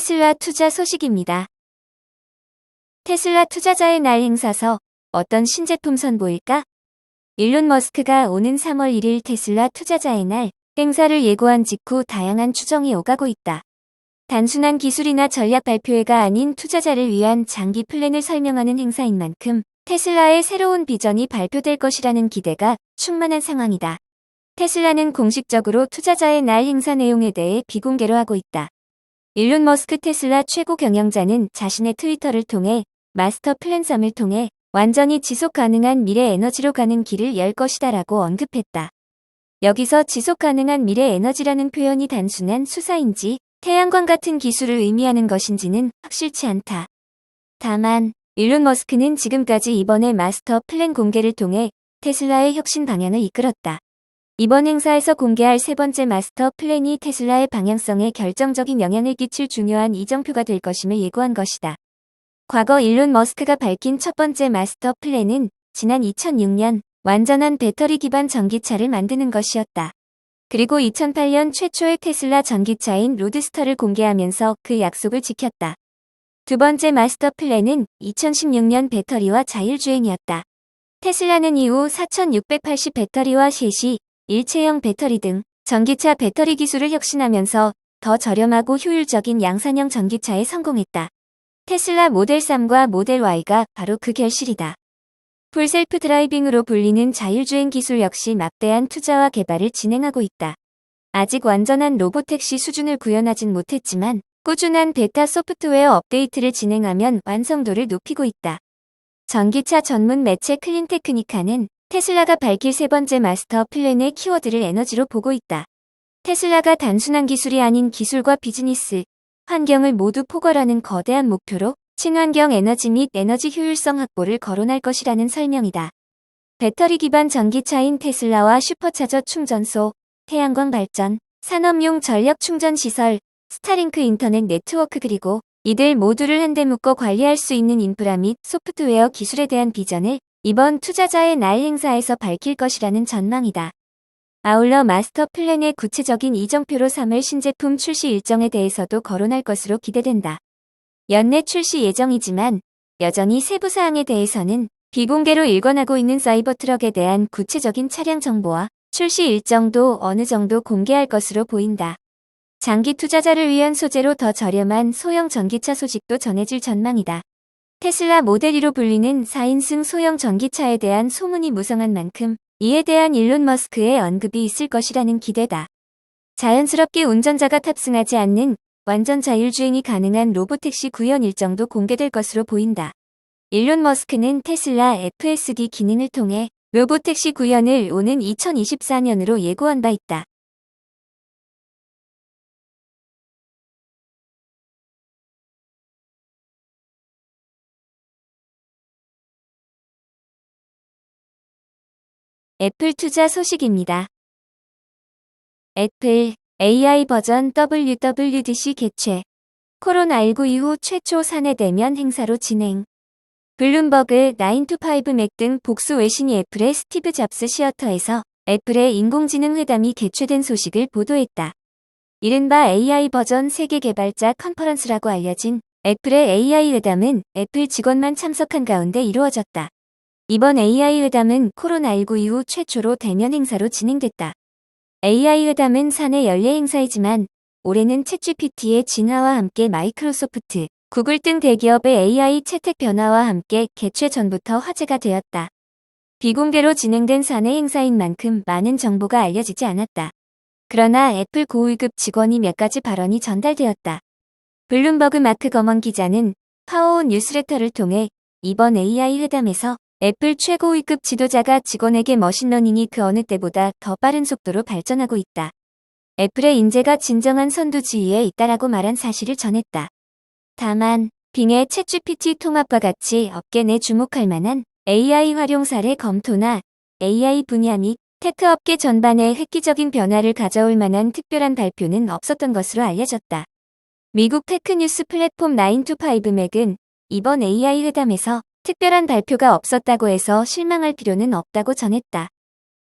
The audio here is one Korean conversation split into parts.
테슬라 투자 소식입니다. 테슬라 투자자의 날 행사서 어떤 신제품 선보일까? 일론 머스크가 오는 3월 1일 테슬라 투자자의 날 행사를 예고한 직후 다양한 추정이 오가고 있다. 단순한 기술이나 전략 발표회가 아닌 투자자를 위한 장기 플랜을 설명하는 행사인 만큼 테슬라의 새로운 비전이 발표될 것이라는 기대가 충만한 상황이다. 테슬라는 공식적으로 투자자의 날 행사 내용에 대해 비공개로 하고 있다. 일론 머스크 테슬라 최고 경영자는 자신의 트위터를 통해 마스터 플랜 3을 통해 완전히 지속 가능한 미래 에너지로 가는 길을 열 것이다라고 언급했다. 여기서 지속 가능한 미래 에너지라는 표현이 단순한 수사인지 태양광 같은 기술을 의미하는 것인지는 확실치 않다. 다만 일론 머스크는 지금까지 이번에 마스터 플랜 공개를 통해 테슬라의 혁신 방향을 이끌었다. 이번 행사에서 공개할 세 번째 마스터 플랜이 테슬라의 방향성에 결정적인 영향을 끼칠 중요한 이정표가 될 것임을 예고한 것이다. 과거 일론 머스크가 밝힌 첫 번째 마스터 플랜은 지난 2006년 완전한 배터리 기반 전기차를 만드는 것이었다. 그리고 2008년 최초의 테슬라 전기차인 로드스터를 공개하면서 그 약속을 지켰다. 두 번째 마스터 플랜은 2016년 배터리와 자율주행이었다. 테슬라는 이후 4680 배터리와 셋이 일체형 배터리 등 전기차 배터리 기술을 혁신하면서 더 저렴하고 효율적인 양산형 전기차에 성공했다. 테슬라 모델 3과 모델 Y가 바로 그 결실이다. 풀셀프 드라이빙으로 불리는 자율주행 기술 역시 막대한 투자와 개발을 진행하고 있다. 아직 완전한 로보택시 수준을 구현하진 못했지만 꾸준한 베타 소프트웨어 업데이트를 진행하면 완성도를 높이고 있다. 전기차 전문 매체 클린테크니카는 테슬라가 밝힐 세 번째 마스터 플랜의 키워드를 에너지로 보고 있다. 테슬라가 단순한 기술이 아닌 기술과 비즈니스, 환경을 모두 포괄하는 거대한 목표로 친환경 에너지 및 에너지 효율성 확보를 거론할 것이라는 설명이다. 배터리 기반 전기차인 테슬라와 슈퍼차저 충전소, 태양광 발전, 산업용 전력 충전 시설, 스타링크 인터넷 네트워크 그리고 이들 모두를 한데 묶어 관리할 수 있는 인프라 및 소프트웨어 기술에 대한 비전을 이번 투자자의 날 행사에서 밝힐 것이라는 전망이다. 아울러 마스터 플랜의 구체적인 이정표로 3월 신제품 출시 일정에 대해서도 거론할 것으로 기대된다. 연내 출시 예정이지만 여전히 세부 사항에 대해서는 비공개로 일관하고 있는 사이버트럭에 대한 구체적인 차량 정보와 출시 일정도 어느 정도 공개할 것으로 보인다. 장기 투자자를 위한 소재로 더 저렴한 소형 전기차 소식도 전해질 전망이다. 테슬라 모델 2로 불리는 4인승 소형 전기차에 대한 소문이 무성한 만큼 이에 대한 일론 머스크의 언급이 있을 것이라는 기대다. 자연스럽게 운전자가 탑승하지 않는 완전 자율주행이 가능한 로보택시 구현 일정도 공개될 것으로 보인다. 일론 머스크는 테슬라 FSD 기능을 통해 로보택시 구현을 오는 2024년으로 예고한 바 있다. 애플 투자 소식입니다. 애플 AI 버전 WWDC 개최. 코로나19 이후 최초 사내 대면 행사로 진행. 블룸버그 9to5 맥 등 복수 외신이 애플의 스티브 잡스 시어터에서 애플의 인공지능 회담이 개최된 소식을 보도했다. 이른바 AI 버전 세계 개발자 컨퍼런스라고 알려진 애플의 AI 회담은 애플 직원만 참석한 가운데 이루어졌다. 이번 AI 회담은 코로나19 이후 최초로 대면 행사로 진행됐다. AI 회담은 사내 연례 행사이지만 올해는 챗GPT의 진화와 함께 마이크로소프트, 구글 등 대기업의 AI 채택 변화와 함께 개최 전부터 화제가 되었다. 비공개로 진행된 사내 행사인 만큼 많은 정보가 알려지지 않았다. 그러나 애플 고위급 직원이 몇 가지 발언이 전달되었다. 블룸버그 마크 거먼 기자는 파워온 뉴스레터를 통해 이번 AI 회담에서 애플 최고위급 지도자가 직원에게 머신러닝이 그 어느 때보다 더 빠른 속도로 발전하고 있다. 애플의 인재가 진정한 선두 지위에 있다라고 말한 사실을 전했다. 다만 빙의 챗GPT 통합과 같이 업계 내 주목할 만한 AI 활용 사례 검토나 AI 분야 및 테크 업계 전반에 획기적인 변화를 가져올 만한 특별한 발표는 없었던 것으로 알려졌다. 미국 테크뉴스 플랫폼 9to5 맥은 이번 AI 회담에서 특별한 발표가 없었다고 해서 실망할 필요는 없다고 전했다.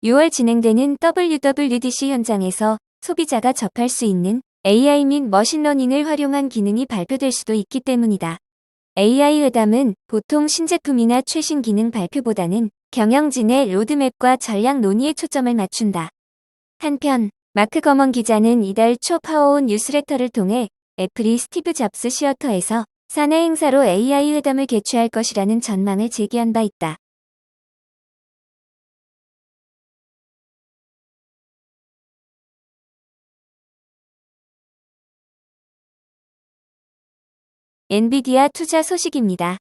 6월 진행되는 WWDC 현장에서 소비자가 접할 수 있는 AI 및 머신러닝을 활용한 기능이 발표될 수도 있기 때문이다. AI 회담은 보통 신제품이나 최신 기능 발표보다는 경영진의 로드맵과 전략 논의에 초점을 맞춘다. 한편 마크 거먼 기자는 이달 초 파워온 뉴스레터를 통해 애플이 스티브 잡스 시어터에서 사내 행사로 AI 회담을 개최할 것이라는 전망을 제기한 바 있다. 엔비디아 투자 소식입니다.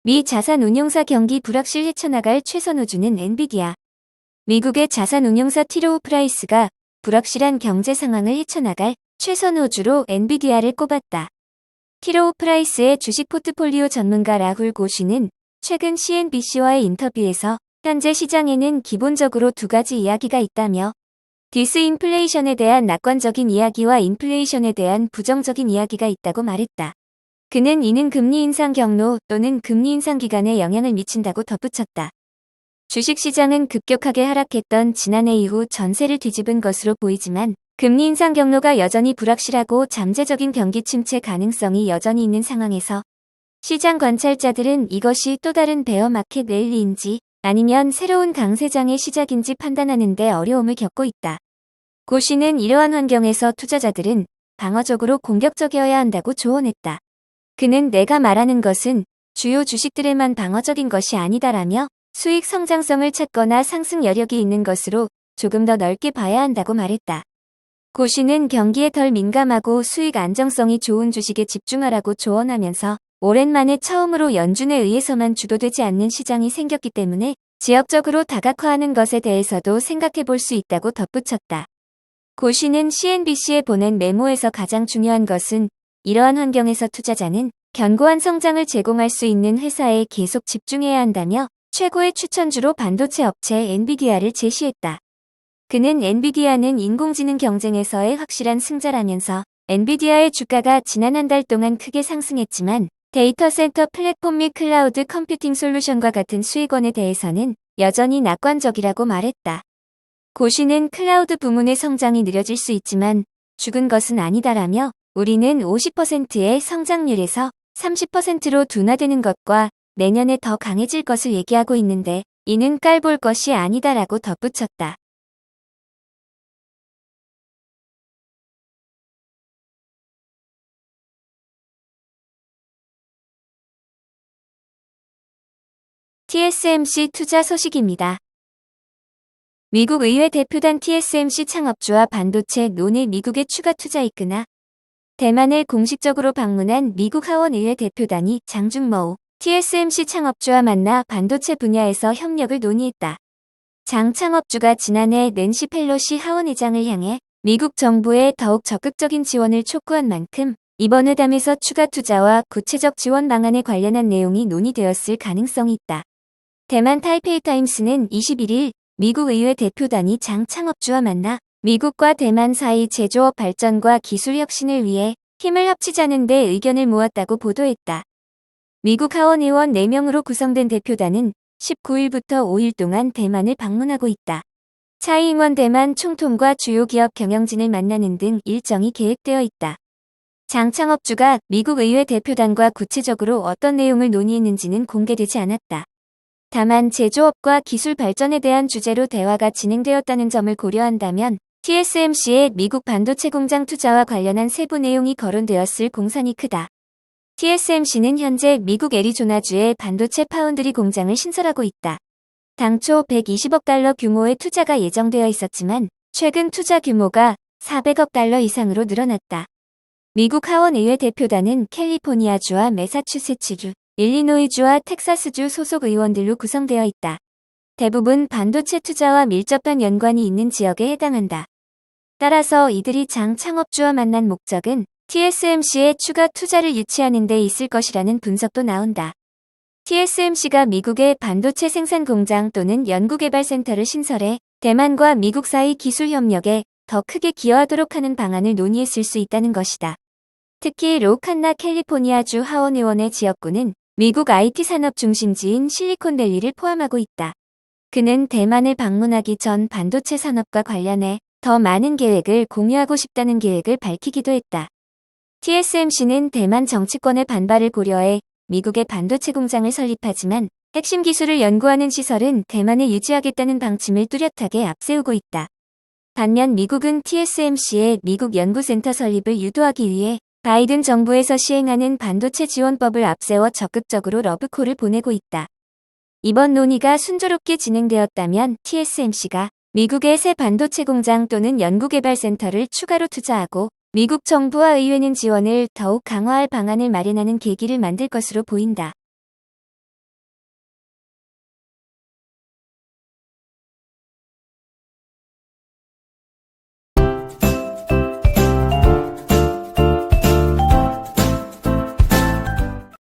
미 자산운용사 경기 불확실 헤쳐나갈 최선 호주는 엔비디아. 미국의 자산운용사 티로우 프라이스가 불확실한 경제 상황을 헤쳐나갈 최선 호주로 엔비디아를 꼽았다. 티로우 프라이스의 주식 포트폴리오 전문가 라훌 고시는 최근 CNBC와의 인터뷰에서 현재 시장에는 기본적으로 두 가지 이야기가 있다며 디스인플레이션에 대한 낙관적인 이야기와 인플레이션에 대한 부정적인 이야기가 있다고 말했다. 그는 이는 금리 인상 경로 또는 금리 인상 기간에 영향을 미친다고 덧붙였다. 주식시장은 급격하게 하락했던 지난해 이후 전세를 뒤집은 것으로 보이지만 금리 인상 경로가 여전히 불확실하고 잠재적인 경기 침체 가능성이 여전히 있는 상황에서 시장 관찰자들은 이것이 또 다른 베어 마켓 랠리인지 아니면 새로운 강세장의 시작인지 판단하는 데 어려움을 겪고 있다. 고 씨는 이러한 환경에서 투자자들은 방어적으로 공격적이어야 한다고 조언했다. 그는 내가 말하는 것은 주요 주식들에만 방어적인 것이 아니다라며 수익 성장성을 찾거나 상승 여력이 있는 것으로 조금 더 넓게 봐야 한다고 말했다. 고 씨는 경기에 덜 민감하고 수익 안정성이 좋은 주식에 집중하라고 조언하면서 오랜만에 처음으로 연준에 의해서만 주도되지 않는 시장이 생겼기 때문에 지역적으로 다각화하는 것에 대해서도 생각해 볼 수 있다고 덧붙였다. 고 씨는 CNBC에 보낸 메모에서 가장 중요한 것은 이러한 환경에서 투자자는 견고한 성장을 제공할 수 있는 회사에 계속 집중해야 한다며 최고의 추천주로 반도체 업체 엔비디아를 제시했다. 그는 엔비디아는 인공지능 경쟁에서의 확실한 승자라면서 엔비디아의 주가가 지난 한 달 동안 크게 상승했지만 데이터 센터 플랫폼 및 클라우드 컴퓨팅 솔루션과 같은 수익원에 대해서는 여전히 낙관적이라고 말했다. 고 씨는 클라우드 부문의 성장이 느려질 수 있지만 죽은 것은 아니다라며 우리는 50%의 성장률에서 30%로 둔화되는 것과 내년에 더 강해질 것을 얘기하고 있는데 이는 깔볼 것이 아니다라고 덧붙였다. TSMC 투자 소식입니다. 미국 의회 대표단 TSMC 창업주와 반도체 논의 미국의 추가 투자 이끄나 대만을 공식적으로 방문한 미국 하원 의회 대표단이 장중머우 TSMC 창업주와 만나 반도체 분야에서 협력을 논의했다. 장 창업주가 지난해 낸시 펠로시 하원 의장을 향해 미국 정부에 더욱 적극적인 지원을 촉구한 만큼 이번 회담에서 추가 투자와 구체적 지원 방안에 관련한 내용이 논의되었을 가능성이 있다. 대만 타이페이 타임스는 21일 미국 의회 대표단이 장 창업주와 만나 미국과 대만 사이 제조업 발전과 기술 혁신을 위해 힘을 합치자는 데 의견을 모았다고 보도했다. 미국 하원 의원 4명으로 구성된 대표단은 19일부터 5일 동안 대만을 방문하고 있다. 차이잉원 대만 총통과 주요 기업 경영진을 만나는 등 일정이 계획되어 있다. 장 창업주가 미국 의회 대표단과 구체적으로 어떤 내용을 논의했는지는 공개되지 않았다. 다만 제조업과 기술 발전에 대한 주제로 대화가 진행되었다는 점을 고려한다면 TSMC의 미국 반도체 공장 투자와 관련한 세부 내용이 거론되었을 공산이 크다. TSMC는 현재 미국 애리조나주에 반도체 파운드리 공장을 신설하고 있다. 당초 120억 달러 규모의 투자가 예정되어 있었지만 최근 투자 규모가 400억 달러 이상으로 늘어났다. 미국 하원의회 대표단은 캘리포니아주와 매사추세츠주, 일리노이주와 텍사스주 소속 의원들로 구성되어 있다. 대부분 반도체 투자와 밀접한 연관이 있는 지역에 해당한다. 따라서 이들이 장 창업주와 만난 목적은 TSMC의 추가 투자를 유치하는 데 있을 것이라는 분석도 나온다. TSMC가 미국의 반도체 생산 공장 또는 연구개발센터를 신설해 대만과 미국 사이 기술 협력에 더 크게 기여하도록 하는 방안을 논의했을 수 있다는 것이다. 특히 로칸나 캘리포니아주 하원의원의 지역구는 미국 IT 산업 중심지인 실리콘밸리를 포함하고 있다. 그는 대만을 방문하기 전 반도체 산업과 관련해 더 많은 계획을 공유하고 싶다는 계획을 밝히기도 했다. TSMC는 대만 정치권의 반발을 고려해 미국의 반도체 공장을 설립하지만 핵심 기술을 연구하는 시설은 대만에 유지하겠다는 방침을 뚜렷하게 앞세우고 있다. 반면 미국은 TSMC의 미국 연구센터 설립을 유도하기 위해 바이든 정부에서 시행하는 반도체 지원법을 앞세워 적극적으로 러브콜을 보내고 있다. 이번 논의가 순조롭게 진행되었다면 TSMC가 미국의 새 반도체 공장 또는 연구개발센터를 추가로 투자하고 미국 정부와 의회는 지원을 더욱 강화할 방안을 마련하는 계기를 만들 것으로 보인다.